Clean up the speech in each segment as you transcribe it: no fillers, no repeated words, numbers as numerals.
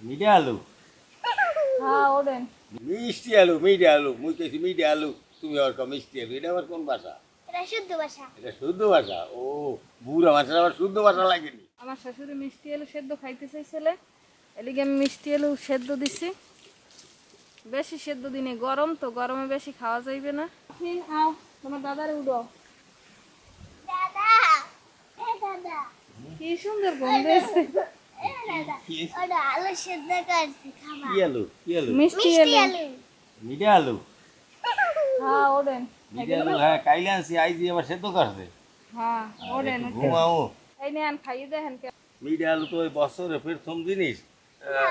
Media আলু হ্যাঁ Oren মিষ্টি আলু মিডিয়া আলু মুই কেছি মিডিয়া আলু তুমি আর কম মিষ্টি আলু এটা আবার কোন ভাষা? এটা শুদ্ধ ভাষা। এটা শুদ্ধ ভাষা। ও বুড়া ভাষা আবার শুদ্ধ ভাষা লাগেনি। আমার শাশুড়ি মিষ্টি আলু সেদ্ধ খাইতে চাইছিলে, এলিগে আমি মিষ্টি আলু সেদ্ধ দিছি। বেশি সেদ্ধ দিনে গরম তো, গরমে বেশি খাওয়া যাইবে না। আও তোমার দাদারে উড়ো। দাদা দাদা কি সুন্দর গন্ধ এসে। দাদা ওটা আলু সেদ্ধ করছি খাবা। কি আলু কি আলু? মিষ্টি মিষ্টি আলু। আলু। মিডিয়া আলু হ্যাঁ ওরেন মিডিয়া আলু হ্যাঁ কাইলে আনছি আইজি আবার সেদ্ধ করছে। হ্যাঁ ওরেন ঘুমাও এই নেন খাইয়ে দেখেন। মিডিয়া আলু তো ওই বছরে প্রথম জিনিস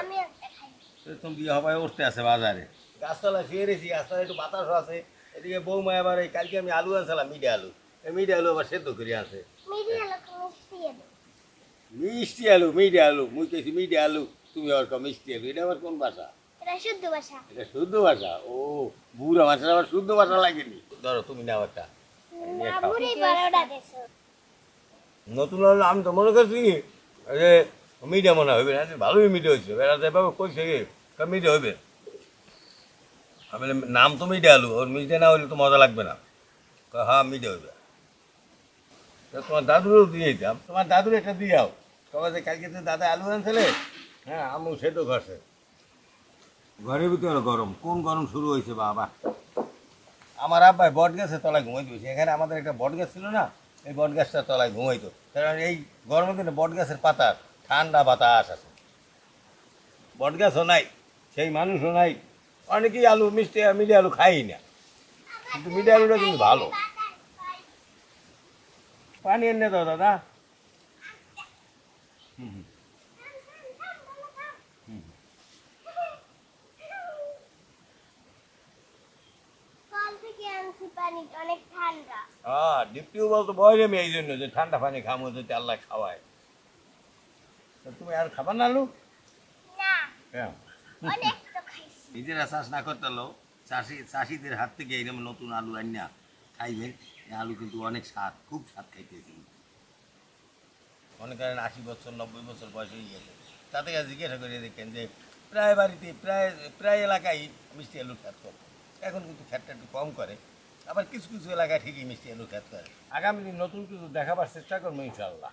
আমি একটা খাই। প্রথম দিয়ে হবাই উঠতে আছে বাজারে। গাছতলা শুয়ে রেছি, গাছতলা একটু বাতাস আছে। এদিকে বৌমা আবার এই কালকে আমি আলু আনছিলাম মিডিয়া আলু, এই মিডিয়া আলু আবার সেদ্ধ করে আছে। মিষ্টি আলু মিষ্টি আলু। মিষ্টি আলু মিডিয়া আলু মুই কেছি মিডিয়া আলু তুমি আর কম মিষ্টি আলু এটা আবার কোন ভাষা? এটা শুদ্ধ ভাষা। এটা শুদ্ধ ভাষা। ও বুড়া ভাষার আবার শুদ্ধ ভাষা লাগেনি। ধরো তুমি নাও একটা নিয়ে খাও। বুড়ি বড়টা দেছো। নতুন আলু আমি তো মনে করছি যে মিডিয়া মনে হবে না, ভালোই মিডিয়া হয়েছে বেড়াতে পাবো কইছে মিডিয়া হবে। আমি বললাম, নাম তো মিডিয়া আলু, ওর মিডিয়া না হলে তো মজা লাগবে না। কয়, হ্যাঁ মিডিয়া হবে। তা তোমার দাদুরও দিয়ে দিতাম, তোমার দাদুর একটা দিয়ে যাও। কবে যে কালকে তো দাদা আলু আনছিলে, হ্যাঁ আমু সেদ্ধ ঘরছে। ঘরের ভিতরে গরম, কোন গরম শুরু হয়েছে বাবা। আমার আব্বাই বট গাছের তলায় ঘুমাইতে হয়েছে। এখানে আমাদের একটা বট গাছ ছিল না, এই বট গাছটার তলায় ঘুমাইতো। কারণ এই গরমের দিনে বট গাছের পাতা ঠান্ডা বাতাস আছে। বট গাছও নাই, সেই মানুষও নাই। অনেকেই আলু মিষ্টি মিডিয়া আলু খাই না, কিন্তু মিডিয়া আলুটা কিন্তু ভালো। পানি এনে দাও দাদা। কল থেকে আনছি পানি অনেক ঠান্ডা। হ্যাঁ ডিপ টিউবওয়েল তো বয় আমি এই জন্য যে ঠান্ডা পানি খামো যদি আল্লাহ খাওয়ায়। তা তুমি আর খাবার না আলু? না হ্যাঁ অনেক তো খাইছি। নিজেরা চাষ না করতে হলো চাষিদের হাত থেকে এইরকম নতুন আলু আনিয়া খাইবেন। এই আলু কিন্তু অনেক স্বাদ, খুব স্বাদ খাইতেছি। মনে করেন 80 বছর 90 বছর বয়স হয়ে গেছে, তাতে কাছে জিজ্ঞাসা করে দেখেন যে প্রায় বাড়িতে প্রায় এলাকায় মিষ্টি আলুর খ্যাত করে। এখন কিন্তু খ্যাতটা একটু কম করে, আবার কিছু কিছু এলাকায় ঠিকই মিষ্টি আলুর খ্যাত করে। আগামী দিন নতুন কিছু দেখাবার চেষ্টা করবো ইনশাআল্লাহ।